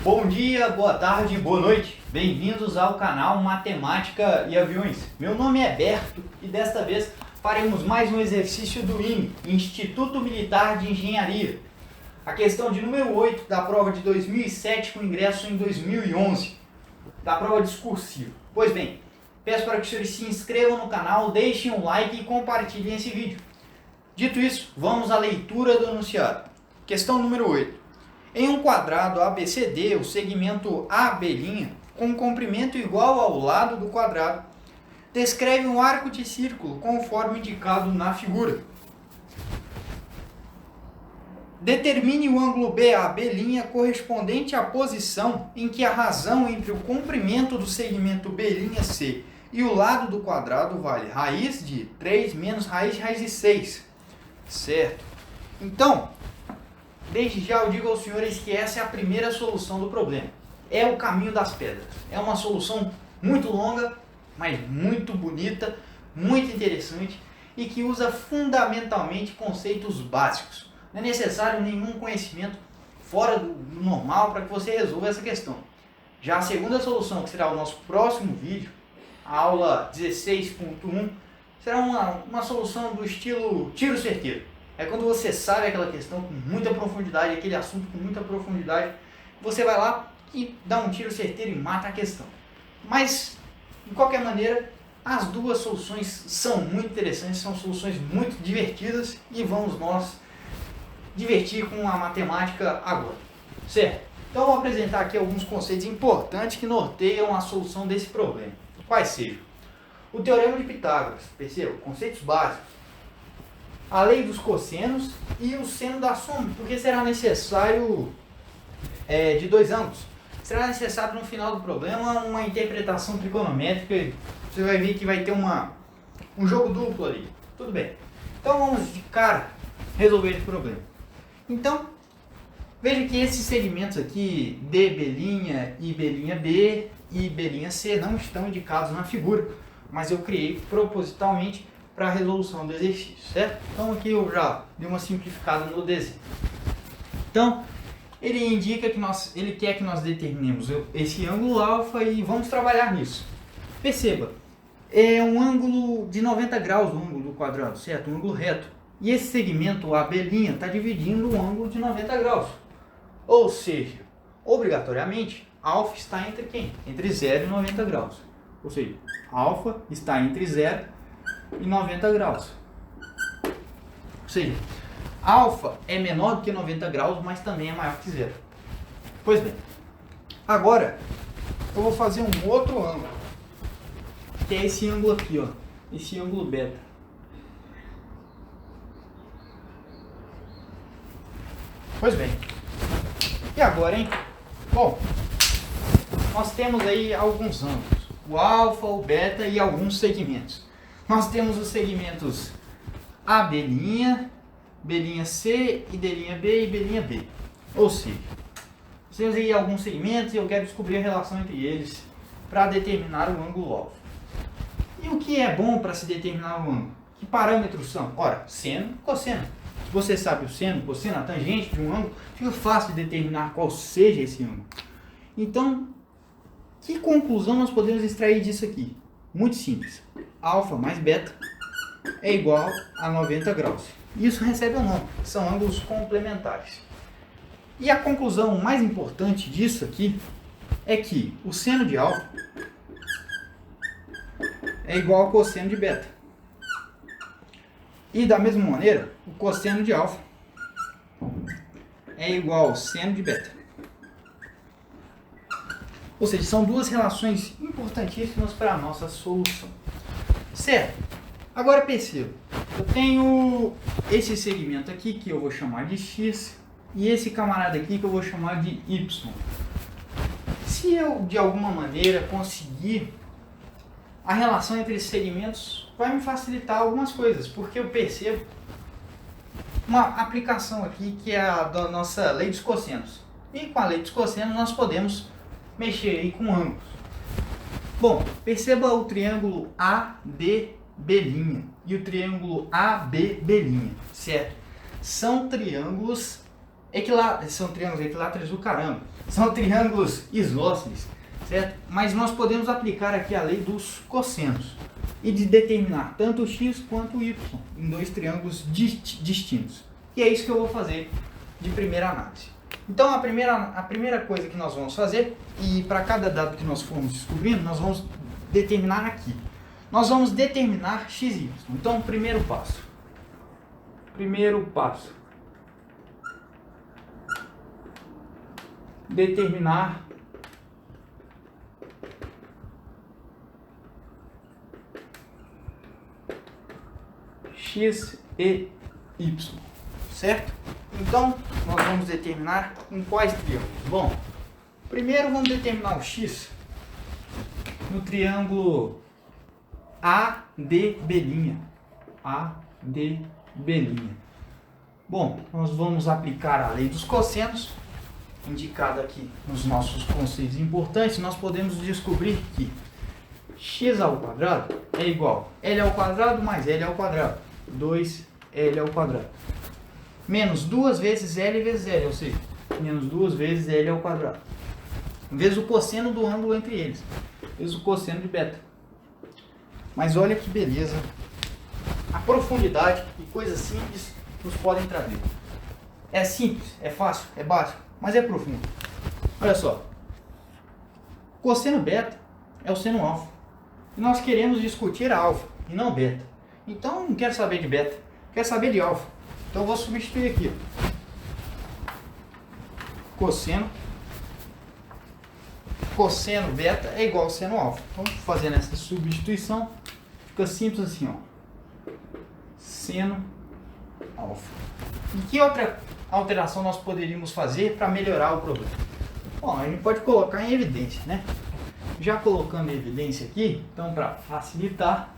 Bom dia, boa tarde, boa noite. Bem-vindos ao canal Matemática e Aviões. Meu nome é Berto e desta vez faremos mais um exercício do IME, Instituto Militar de Engenharia. A questão de número 8 da prova de 2007 com ingresso em 2011, da prova discursiva. Pois bem, peço para que os senhores se inscrevam no canal, deixem um like e compartilhem esse vídeo. Dito isso, vamos à leitura do enunciado. Questão número 8. Em um quadrado ABCD, o segmento AB', com comprimento igual ao lado do quadrado, descreve um arco de círculo conforme indicado na figura. Determine o ângulo BAB' correspondente à posição em que a razão entre o comprimento do segmento B'C e o lado do quadrado vale raiz de 3 menos raiz de 6. Certo? Então, desde já eu digo aos senhores que essa é a primeira solução do problema. É o caminho das pedras. É uma solução muito longa, mas muito bonita, muito interessante e que usa fundamentalmente conceitos básicos. Não é necessário nenhum conhecimento fora do normal para que você resolva essa questão. Já a segunda solução, que será o nosso próximo vídeo, a aula 16.1, será uma solução do estilo tiro certeiro. É quando você sabe aquela questão com muita profundidade, aquele assunto com muita profundidade, você vai lá e dá um tiro certeiro e mata a questão. Mas, de qualquer maneira, as duas soluções são muito interessantes, são soluções muito divertidas e vamos nós divertir com a matemática agora. Certo? Então, eu vou apresentar aqui alguns conceitos importantes que norteiam a solução desse problema. Quais sejam? O Teorema de Pitágoras, perceba, conceitos básicos. A lei dos cossenos e o seno da soma, porque será necessário de dois ângulos. Será necessário no final do problema uma interpretação trigonométrica. Você vai ver que vai ter um jogo duplo ali. Tudo bem. Então vamos de cara resolver esse problema. Então, veja que esses segmentos aqui, DB' e B'B e B'C, não estão indicados na figura, mas eu criei propositalmente para a resolução do exercício, certo? Então aqui eu já dei uma simplificada no desenho. Então, ele indica que ele quer que nós determinemos esse ângulo alfa e vamos trabalhar nisso. Perceba, é um ângulo de 90 graus o ângulo do quadrado, certo? Um ângulo reto. E esse segmento AB' está dividindo um ângulo de 90 graus. Ou seja, obrigatoriamente, alfa está entre quem? Entre 0 e 90 graus. Ou seja, alfa está entre 0 e 90 graus. Ou seja, alfa é menor do que 90 graus, mas também é maior que 0. Pois bem, agora eu vou fazer um outro ângulo, que é esse ângulo aqui, ó, esse ângulo beta. Pois bem, e agora, hein? Bom, nós temos aí alguns ângulos, o alfa, o beta e alguns segmentos. Nós temos os segmentos AB', B'C e D'B e B'B. Ou seja, temos aí alguns segmentos e eu quero descobrir a relação entre eles para determinar o ângulo alfa. E o que é bom para se determinar o ângulo? Que parâmetros são? Ora, seno e cosseno. Se você sabe o seno, o cosseno, a tangente de um ângulo, fica fácil de determinar qual seja esse ângulo. Então, que conclusão nós podemos extrair disso aqui? Muito simples. Alfa mais beta é igual a 90 graus. Isso recebe o nome, são ângulos complementares. E a conclusão mais importante disso aqui é que o seno de alfa é igual ao cosseno de beta. E da mesma maneira, o cosseno de alfa é igual ao seno de beta. Ou seja, são duas relações importantíssimas para a nossa solução. Certo? Agora perceba, eu tenho esse segmento aqui que eu vou chamar de X e esse camarada aqui que eu vou chamar de Y. Se eu de alguma maneira conseguir a relação entre esses segmentos, vai me facilitar algumas coisas, porque eu percebo uma aplicação aqui que é a da nossa lei dos cossenos. E com a lei dos cossenos nós podemos mexer aí com ângulos. Bom, perceba o triângulo ADB' e o triângulo ABB', certo? São triângulos são triângulos equiláteros do caramba, são triângulos isósceles, certo? Mas nós podemos aplicar aqui a lei dos cossenos e de determinar tanto o x quanto o y em dois triângulos distintos. E é isso que eu vou fazer de primeira análise. Então a primeira coisa que nós vamos fazer, e para cada dado que nós formos descobrindo, nós vamos determinar aqui. Nós vamos determinar x e y. Então, primeiro passo. Determinar x e y, certo? Então, nós vamos determinar em quais triângulos? Bom, primeiro vamos determinar o x no triângulo ADB'. ADB'. Bom, nós vamos aplicar a lei dos cossenos, indicada aqui nos nossos conceitos importantes. Nós podemos descobrir que x ao quadrado é igual a L ao quadrado mais L ao quadrado, 2L ao quadrado, menos 2 vezes L vezes L, ou seja, menos 2 vezes L ao quadrado, vezes o cosseno do ângulo entre eles, vezes o cosseno de beta. Mas olha que beleza, a profundidade e coisas simples nos podem trazer. É simples, é fácil, é básico, mas é profundo. Olha só, cosseno beta é o seno alfa, e nós queremos discutir alfa e não beta. Então não quero saber de beta, quero saber de alfa. Então eu vou substituir aqui. Cosseno beta é igual ao seno alfa. Então fazendo essa substituição, fica simples assim, ó. Seno alfa. E que outra alteração nós poderíamos fazer para melhorar o problema? Bom, a gente pode colocar em evidência, né? Já colocando em evidência aqui, então para facilitar,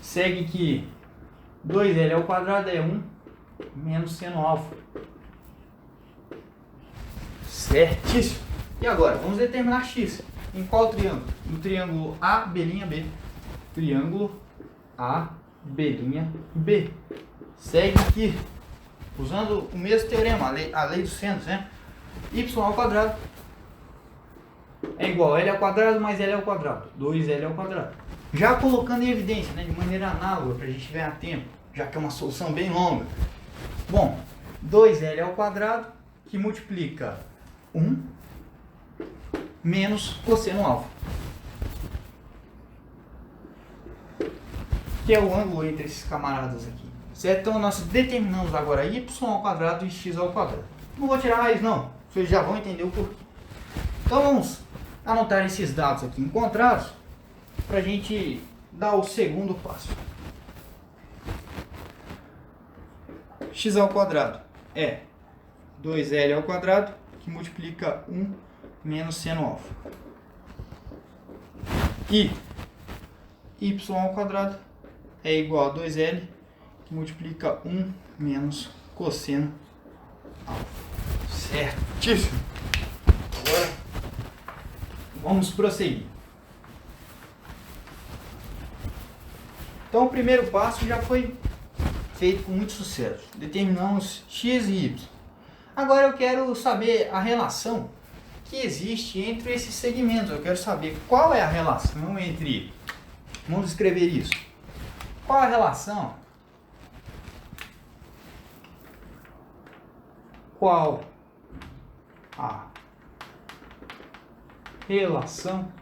segue que 2L ao quadrado é 1 menos seno alfa. Certíssimo. E agora, vamos determinar x. Em qual triângulo? No triângulo AB'B. Triângulo AB'B. Segue que, usando o mesmo teorema, a lei dos senos, né? Y ao quadrado é igual a L ao quadrado mais L ao quadrado, 2L ao quadrado. Já colocando em evidência, né, de maneira análoga, para a gente ganhar tempo, já que é uma solução bem longa. Bom, 2L ao quadrado, que multiplica 1 menos cosseno alfa, que é o ângulo entre esses camaradas aqui. Certo? Então nós determinamos agora y ao quadrado e x ao quadrado. Não vou tirar raiz não, vocês já vão entender o porquê. Então vamos anotar esses dados aqui encontrados para a gente dar o segundo passo. X ao quadrado é 2L ao quadrado, que multiplica 1 menos seno alfa. E y ao quadrado é igual a 2L, que multiplica 1 menos cosseno alfa. Certíssimo. Agora vamos prosseguir. Então o primeiro passo já foi feito com muito sucesso. Determinamos x e y. Agora eu quero saber a relação que existe entre esses segmentos. Eu quero saber qual é a relação entre... Vamos escrever isso. Qual a relação? Qual a relação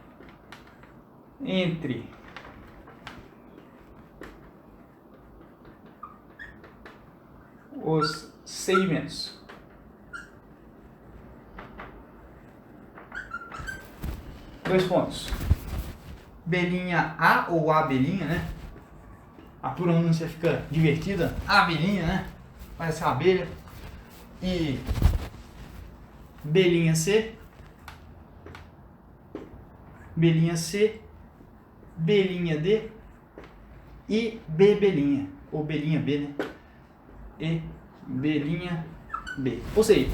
entre os segmentos? Dois pontos. Belinha ou abelhinha, né? A pronúncia fica divertida. Abelhinha, né? Parece uma abelha. E belinha C, belinha D e B belinha, ou belinha B, né? E belinha B. Ou seja,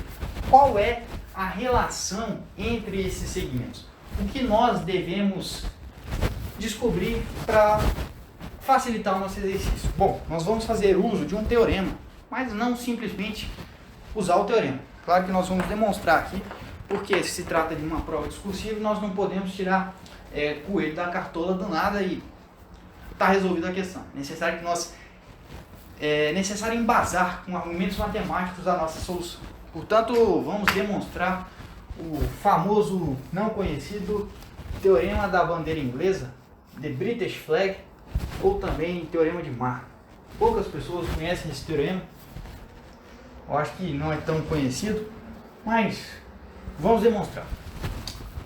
qual é a relação entre esses segmentos? O que nós devemos descobrir para facilitar o nosso exercício? Bom, nós vamos fazer uso de um teorema mas não simplesmente usar o teorema. Claro que nós vamos demonstrar aqui, porque se trata de uma prova discursiva, nós não podemos tirar coelho da cartola do nada e está resolvida a questão. É necessário embasar com argumentos matemáticos a nossa solução. Portanto, vamos demonstrar o famoso, não conhecido, Teorema da Bandeira Inglesa, The British Flag, ou também Teorema de Marco. Poucas pessoas conhecem esse teorema, eu acho que não é tão conhecido, mas vamos demonstrar.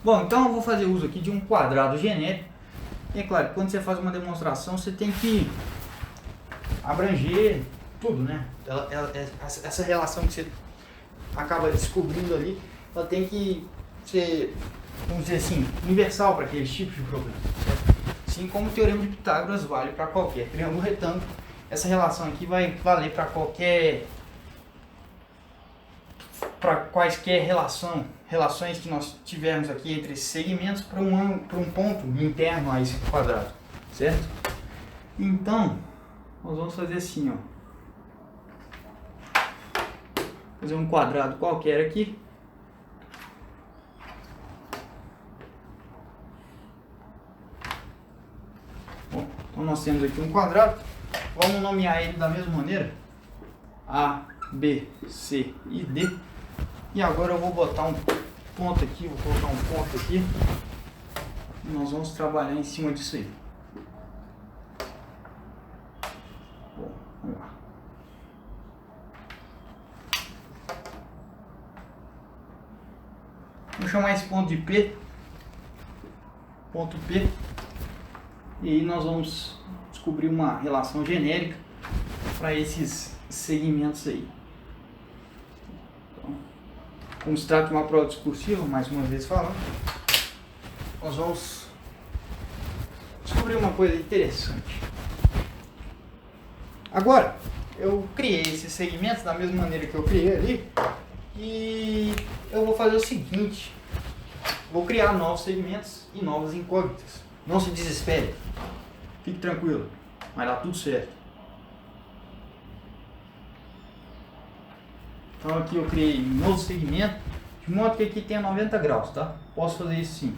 Bom, então eu vou fazer uso aqui de um quadrado genérico. E é claro, quando você faz uma demonstração, você tem que abranger tudo, né? Essa relação que você acaba descobrindo ali, ela tem que ser, vamos dizer assim, universal para aqueles tipos de problemas, certo? Assim como o Teorema de Pitágoras vale para qualquer triângulo retângulo, essa relação aqui vai valer para quaisquer relações que nós tivermos aqui entre esses segmentos para um ponto interno a esse quadrado, certo? Então, nós vamos fazer assim, ó. Fazer um quadrado qualquer aqui. Bom, então nós temos aqui um quadrado. Vamos nomear ele da mesma maneira. A, B, C e D. E agora eu vou botar um ponto aqui, vou colocar um ponto aqui. E nós vamos trabalhar em cima disso aí. Bom, vamos lá. Vou chamar esse ponto de P. Ponto P. E aí nós vamos descobrir uma relação genérica para esses segmentos aí. Então, como se trata de uma prova discursiva, mais uma vez falando, nós vamos descobrir uma coisa interessante. Agora, eu criei esses segmentos da mesma maneira que eu criei ali, e eu vou fazer o seguinte: vou criar novos segmentos e novas incógnitas. Não se desespere, fique tranquilo, vai dar tudo certo. Então aqui eu criei um novo segmento, de modo que aqui tenha 90 graus, tá? Posso fazer isso sim.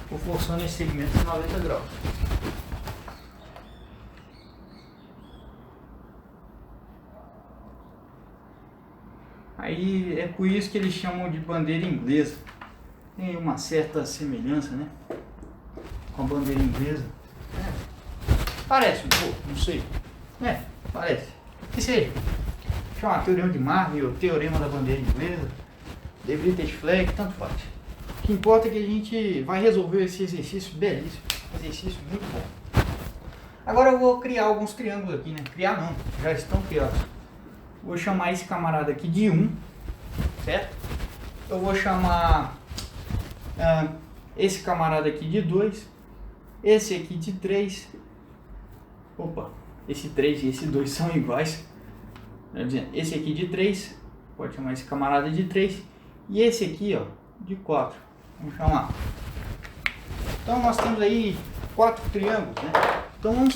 Vou forçando esse segmento de 90 graus. Aí é por isso que eles chamam de bandeira inglesa. Tem uma certa semelhança, né, com a bandeira inglesa. Parece um pouco, não sei. Parece. Que seja. Chama Teorema de Marco, ou Teorema da Bandeira Inglesa, The British Flag, tanto faz. O que importa é que a gente vai resolver esse exercício belíssimo. Exercício muito bom. Agora eu vou criar alguns triângulos aqui, né? Criar não, já estão criados. Vou chamar esse camarada aqui de 1, certo? Eu vou chamar esse camarada aqui de 2, esse aqui de 3. Opa, esse 3 e esse 2 são iguais. Esse aqui de 3, pode chamar esse camarada de 3. E esse aqui, ó, de 4. Vamos chamar. Então nós temos aí 4 triângulos, né? Então vamos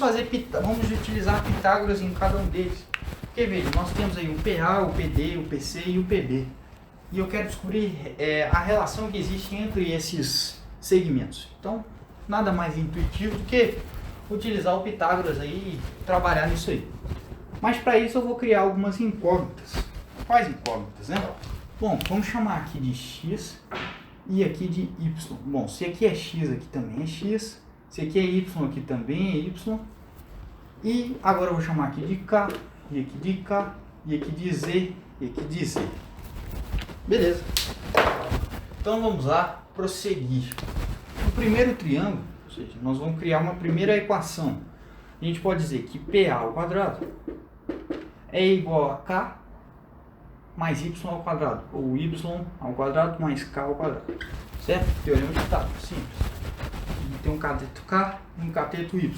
utilizar Pitágoras em cada um deles. Porque veja, nós temos aí o PA, o PD, o PC e o PB. E eu quero descobrir a relação que existe entre esses segmentos. Então, nada mais intuitivo do que utilizar o Pitágoras aí e trabalhar nisso aí. Mas para isso eu vou criar algumas incógnitas. Quais incógnitas, né? Bom, vamos chamar aqui de X e aqui de Y. Bom, se aqui é X, aqui também é X. Se aqui é Y, aqui também é Y. E agora eu vou chamar aqui de K, e aqui de K, e aqui de Z, e aqui de Z. Beleza. Então vamos lá prosseguir. O primeiro triângulo, ou seja, nós vamos criar uma primeira equação. A gente pode dizer que PA ao quadrado é igual a K mais Y ao quadrado, ou Y ao quadrado mais K ao quadrado. Certo? Teorema de Pitágoras, simples. Tem um cateto K e um cateto Y.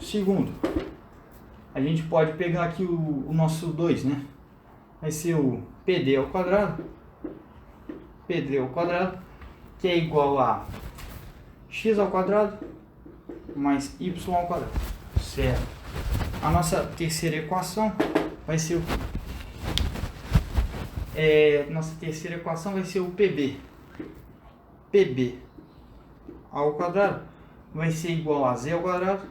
Segundo, a gente pode pegar aqui o nosso 2, né? Vai ser o PD ao quadrado, que é igual a x ao quadrado mais y ao quadrado, certo? a nossa terceira equação vai ser o PB. PB ao quadrado vai ser igual a Z ao quadrado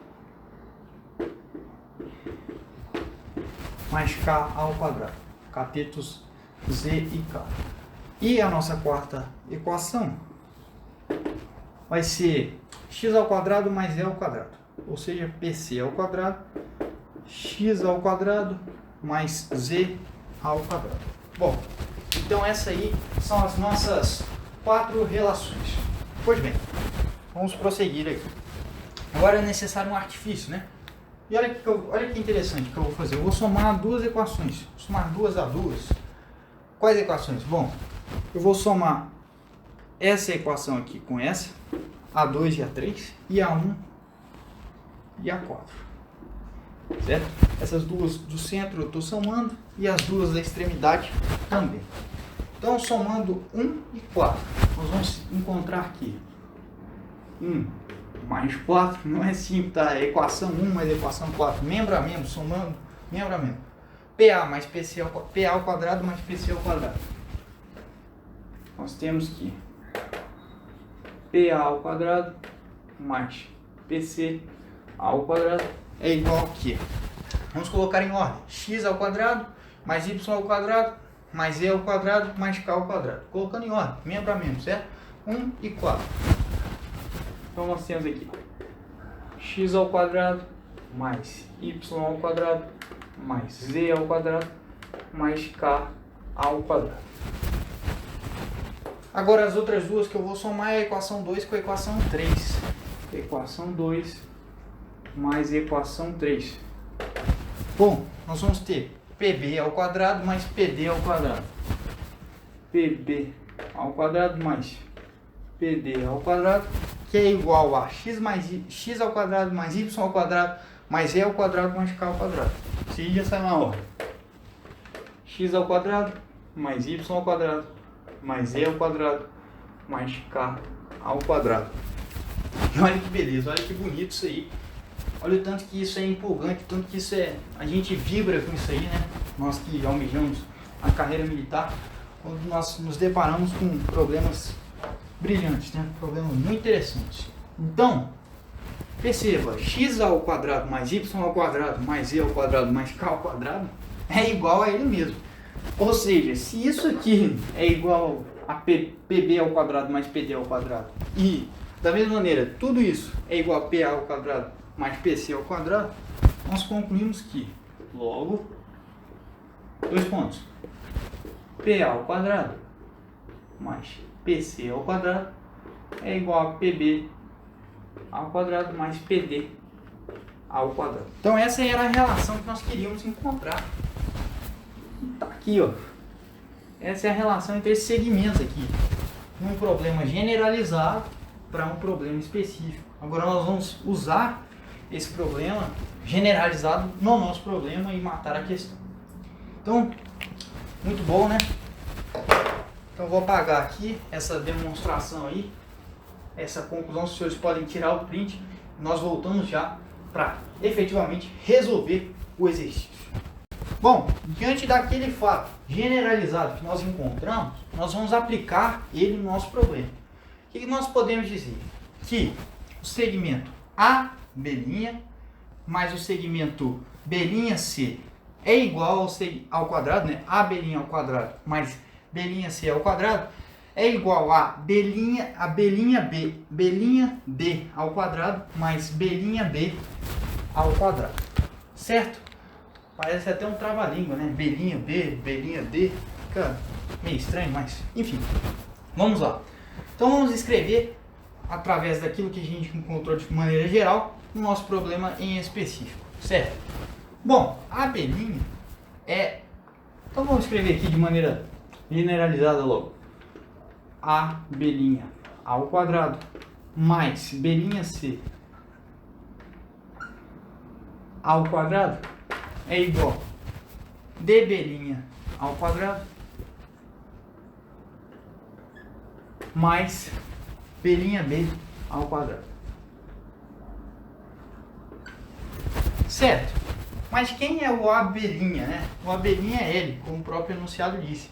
mais K ao quadrado. Catetos Z e K. E a nossa quarta equação vai ser x ao quadrado mais E ao quadrado. Ou seja, PC ao quadrado, x ao quadrado mais Z ao quadrado. Bom, então essas aí são as nossas 4 relações. Pois bem, vamos prosseguir aqui. Agora é necessário um artifício, né? E olha que interessante que eu vou fazer. Eu vou somar duas equações. Vou somar duas a duas. Quais equações? Bom, eu vou somar essa equação aqui com essa, A2 e A3, e A1 e A4. Certo? Essas duas do centro eu estou somando e as duas da extremidade também. Então, somando 1 e 4, nós vamos encontrar aqui 1 mais 4, não é simples, tá? É equação 1 mais equação 4, membro a membro, somando membro a membro. PA mais PC ao quadrado mais PC ao quadrado. Nós temos que PA ao quadrado mais PC ao quadrado é igual a quê? Vamos colocar em ordem. X ao quadrado mais Y ao quadrado mais E ao quadrado mais K ao quadrado. Colocando em ordem, membro a membro, certo? 1 e 4. Então nós temos aqui x ao quadrado mais y ao quadrado mais z ao quadrado mais k ao quadrado. Agora as outras duas que eu vou somar é a equação 2 com a equação 3. Equação 2 mais equação 3. Bom, nós vamos ter PB ao quadrado mais PD ao quadrado. PB ao quadrado mais PD ao quadrado, que é igual a x ao quadrado mais y ao quadrado mais e ao quadrado mais k ao quadrado. Se já sai na ordem. X ao quadrado mais y ao quadrado mais e ao quadrado mais k ao quadrado. E olha que beleza, olha que bonito isso aí. Olha o tanto que isso é empolgante, o tanto que isso é... A gente vibra com isso aí, né? Nós que almejamos a carreira militar, quando nós nos deparamos com problemas brilhantes, né? Problemas muito interessantes. Então, perceba, x ao quadrado mais y ao quadrado mais e ao quadrado mais k ao quadrado é igual a ele mesmo. Ou seja, se isso aqui é igual a PB ao quadrado mais PD ao quadrado e, da mesma maneira, tudo isso é igual a PA ao quadrado mais PC ao quadrado, nós concluímos que, logo, dois pontos, PA ao quadrado mais PC ao quadrado é igual a PB ao quadrado mais PD ao quadrado. Então essa era a relação que nós queríamos encontrar. Tá aqui, ó. Essa é a relação entre esses segmentos aqui. Um problema generalizado para um problema específico. Agora nós vamos usar esse problema generalizado no nosso problema e matar a questão. Então, muito bom, né? Então vou apagar aqui essa demonstração aí, essa conclusão, os senhores podem tirar o print. Nós voltamos já para efetivamente resolver o exercício. Bom, diante daquele fato generalizado que nós encontramos, nós vamos aplicar ele no nosso problema. O que nós podemos dizer? Que o segmento AB' mais o segmento B'C é igual ao quadrado, né? AB' ao quadrado mais B'C ao quadrado é igual a B'D ao quadrado mais B'B ao quadrado. Certo? Parece até um trava-língua, né? B'B, B'D, fica meio estranho, mas enfim. Vamos lá. Então vamos escrever através daquilo que a gente encontrou de maneira geral o nosso problema em específico, certo? Bom, a B' é... Então vamos escrever aqui de maneira generalizada logo. AB' ao quadrado mais B'C ao quadrado é igual a dB' ao quadrado mais B'B ao quadrado. Certo? Mas quem é o AB', né? O AB' é L, como o próprio enunciado disse.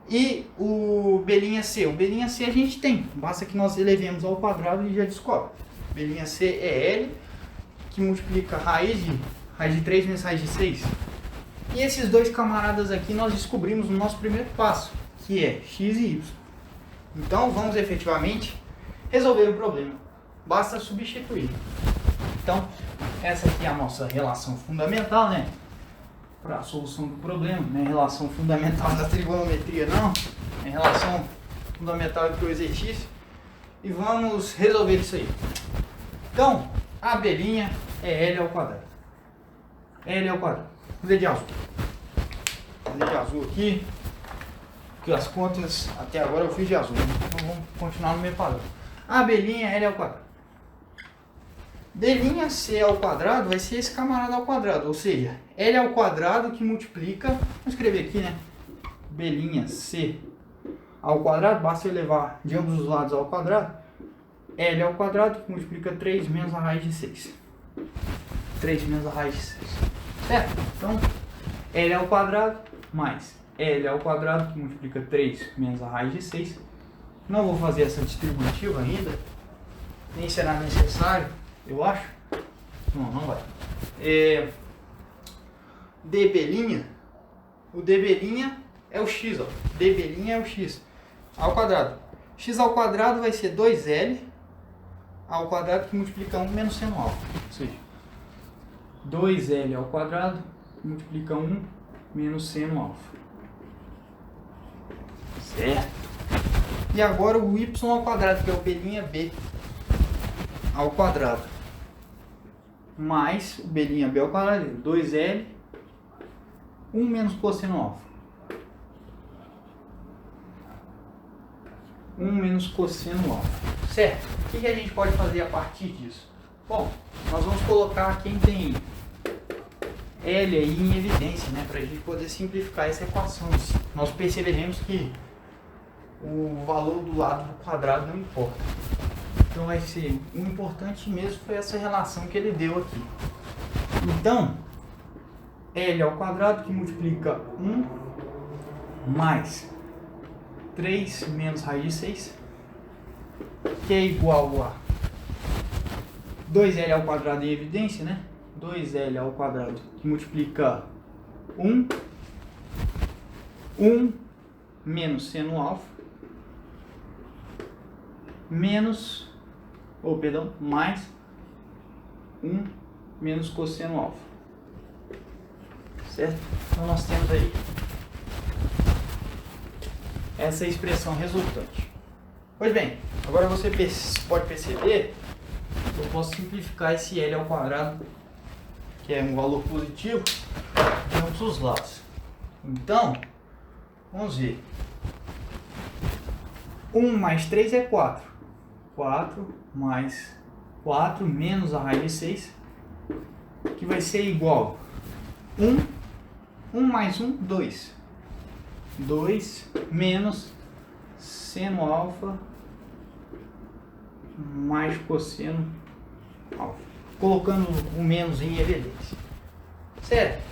E o B'C? O B'C a gente tem, basta que nós elevemos ao quadrado e já descobre. B'C é L, que multiplica raiz de 3 vezes raiz de 6. E esses dois camaradas aqui nós descobrimos no nosso primeiro passo, que é x e y. Então vamos efetivamente resolver o problema. Basta substituir. Então, essa aqui é a nossa relação fundamental, né? Para a solução do problema. Não é relação fundamental da trigonometria, não. É relação fundamental para o exercício. E vamos resolver isso aí. Então, a AB' é L ao quadrado. L ao quadrado. Vou fazer de azul. Vou fazer de azul aqui. Porque as contas até agora eu fiz de azul. Então vamos continuar no mesmo padrão. A AB' é L ao quadrado. D'C ao quadrado vai ser esse camarada ao quadrado. Ou seja, L ao quadrado que multiplica. Vou escrever aqui, né? B'C ao quadrado. Basta eu levar de ambos os lados ao quadrado. L ao quadrado que multiplica 3 menos a raiz de 6. 3 menos a raiz de 6. Certo? Então, L ao quadrado mais L ao quadrado que multiplica 3 menos a raiz de 6. Não vou fazer essa distributiva ainda. Nem será necessário, eu acho. Não vai. DB', o dB' é o x, ó. DB' é o x ao quadrado. X ao quadrado vai ser 2L ao quadrado que multiplica 1 menos seno alfa. Ou seja, 2L ao quadrado multiplica 1 menos seno alfa. Certo? E agora o y ao quadrado, que é o B'B ao quadrado. Mais o B'B ao quadrado, 2L, 1 menos cosseno alfa. 1 menos cosseno alfa. Certo? O que a gente pode fazer a partir disso? Bom, nós vamos colocar quem tem L aí em evidência, né? Para a gente poder simplificar essa equação. Nós perceberemos que o valor do lado do quadrado não importa. Então vai ser, o importante mesmo foi essa relação que ele deu aqui. Então, L ao quadrado que multiplica 1 mais 3 menos raiz de 6, que é igual a 2L ao quadrado em evidência, né? 2L ao quadrado que multiplica 1 menos seno alfa mais 1 menos cosseno alfa. Certo? Então nós temos aí essa expressão resultante. Pois bem, agora você pode perceber que eu posso simplificar esse L ao quadrado, que é um valor positivo, de ambos os lados. Então, vamos ver. 1 mais 3 é 4. 4 mais 4 menos a raiz de 6, que vai ser igual a 1 mais 1, 2. 2 menos seno alfa mais cosseno alfa. Colocando o menos em evidência. Certo?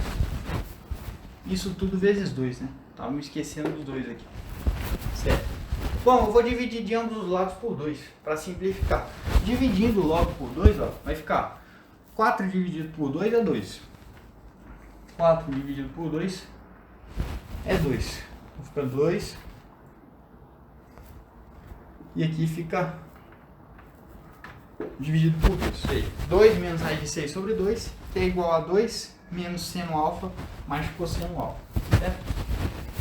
Isso tudo vezes 2, né? Estava me esquecendo dos 2 aqui. Certo? Bom, eu vou dividir de ambos os lados por 2, para simplificar. Dividindo logo por 2, ó, vai ficar 4 dividido por 2 é 2. 4 dividido por 2 é 2. Então fica 2. E aqui fica dividido por 2. 2 menos raiz de 6 sobre 2, que é igual a 2 menos seno alfa mais cosseno alfa. Certo?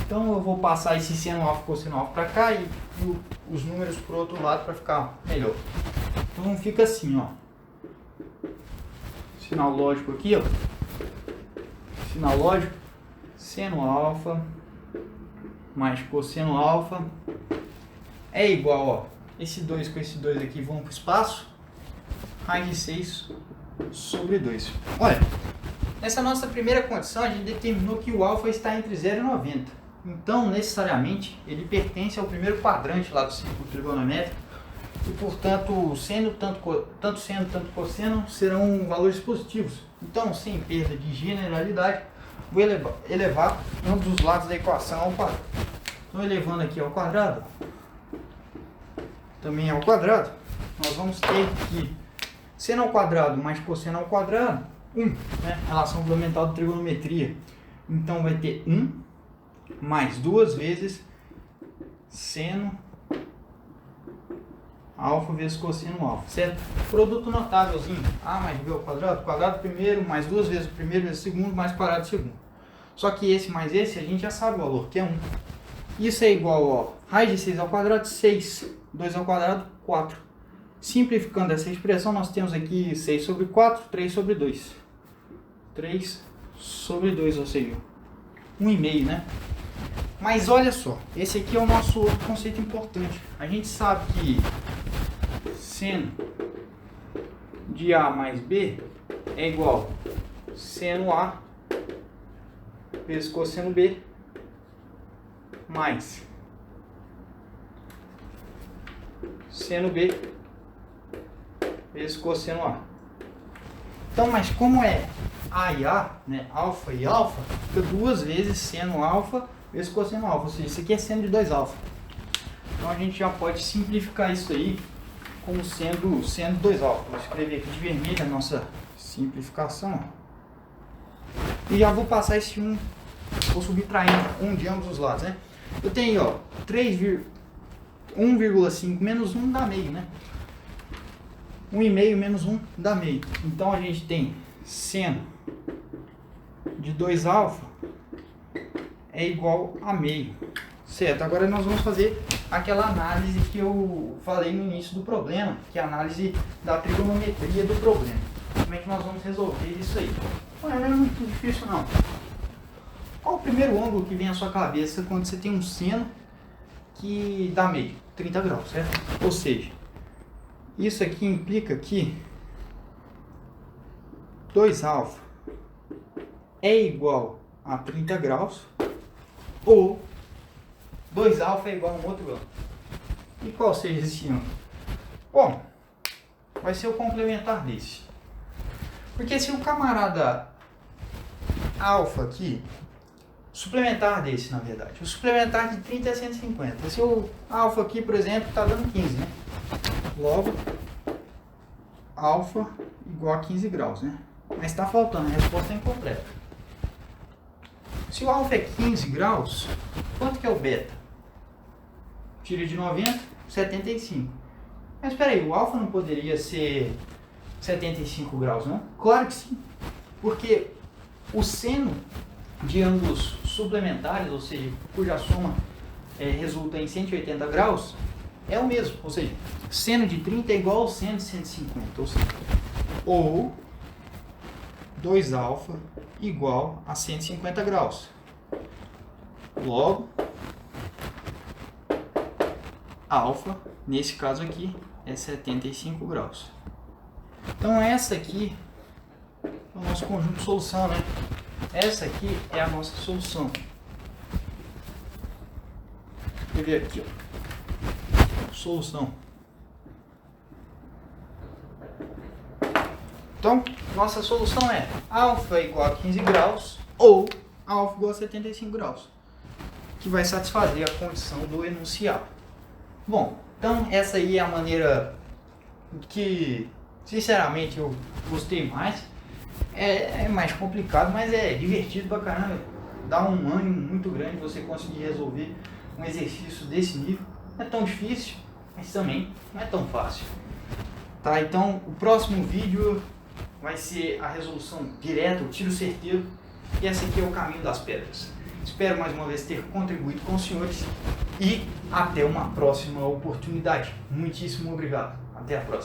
Então eu vou passar esse seno alfa e cosseno alfa para cá e os números para o outro lado para ficar melhor. Então fica assim, ó. Sinal lógico aqui, ó. Sinal lógico, seno alfa mais cosseno alfa é igual, ó. Esse 2 com esse 2 aqui vão para o espaço. Raiz de 6 sobre 2. Olha, nessa nossa primeira condição a gente determinou que o alfa está entre 0 e 90. Então, necessariamente, ele pertence ao primeiro quadrante lá do círculo trigonométrico, e, portanto, tanto seno, tanto cosseno serão valores positivos. Então, sem perda de generalidade, vou elevar ambos os lados da equação ao quadrado. Então, elevando aqui ao quadrado, também ao quadrado, nós vamos ter que seno ao quadrado mais cosseno ao quadrado, 1, né? Relação fundamental de trigonometria. Então, vai ter 1 mais 2 vezes seno alfa vezes cosseno alfa, certo? Produto notávelzinho, a mais b ao quadrado, quadrado primeiro, mais 2 vezes o primeiro vezes o segundo, mais quadrado do segundo. Só que esse mais esse, a gente já sabe o valor, que é 1. Isso é igual a raiz de 6 ao quadrado, 6. 2 ao quadrado, 4. Simplificando essa expressão, nós temos aqui 6 sobre 4, 3 sobre 2. 3 sobre 2, ou seja, 1,5, né? Mas olha só, esse aqui é o nosso outro conceito importante. A gente sabe que seno de A mais B é igual a seno A vezes cosseno B mais seno B vezes cosseno A. Então, mas como é A e A, né, alfa e alfa, fica 2 vezes seno alfa vezes cosseno alfa, ou seja, isso aqui é seno de 2 alfa. Então a gente já pode simplificar isso aí como sendo 2 alfa. Vou escrever aqui de vermelho a nossa simplificação. E já vou passar esse 1, vou subtraindo 1 de ambos os lados, né? Eu tenho, ó, 1,5 menos 1 dá meio, né? 1,5 menos 1 dá meio. Então a gente tem seno de 2 alfa é igual a meio. Certo, agora nós vamos fazer aquela análise que eu falei no início do problema, que é a análise da trigonometria do problema. Como é que nós vamos resolver isso aí? Não é muito difícil não. Qual o primeiro ângulo que vem à sua cabeça quando você tem um seno que dá meio? 30 graus, certo? Ou seja, isso aqui implica que 2 alfa é igual a 30 graus ou 2 alfa é igual a um outro ângulo. E qual seja esse ângulo? Bom, vai ser o complementar desse. Porque se o camarada alfa aqui, suplementar desse na verdade, o suplementar de 30 é 150. Se o alfa aqui, por exemplo, está dando 15, né? Logo, alfa igual a 15 graus, né? Mas está faltando, a resposta é incompleta. Se o alfa é 15 graus, quanto que é o beta? Tira de 90, 75. Mas espera aí, o alfa não poderia ser 75 graus, não? Claro que sim, porque o seno de ângulos suplementares, ou seja, cuja soma resulta em 180 graus, é o mesmo. Ou seja, seno de 30 é igual ao seno de 150, ou 2 alfa igual a 150 graus. Logo, alfa, nesse caso aqui, é 75 graus. Então essa aqui é o nosso conjunto de solução, né? Essa aqui é a nossa solução. Vou ver aqui, ó. Solução. Então, nossa solução é alfa igual a 15 graus ou alfa igual a 75 graus, que vai satisfazer a condição do enunciado. Bom, então essa aí é a maneira que, sinceramente, eu gostei mais. É mais complicado, mas é divertido pra caramba. Dá um ânimo muito grande você conseguir resolver um exercício desse nível. Não é tão difícil, mas também não é tão fácil. Tá, então o próximo vídeo vai ser a resolução direta, o tiro certeiro. E esse aqui é o caminho das pedras. Espero mais uma vez ter contribuído com os senhores e até uma próxima oportunidade. Muitíssimo obrigado. Até a próxima.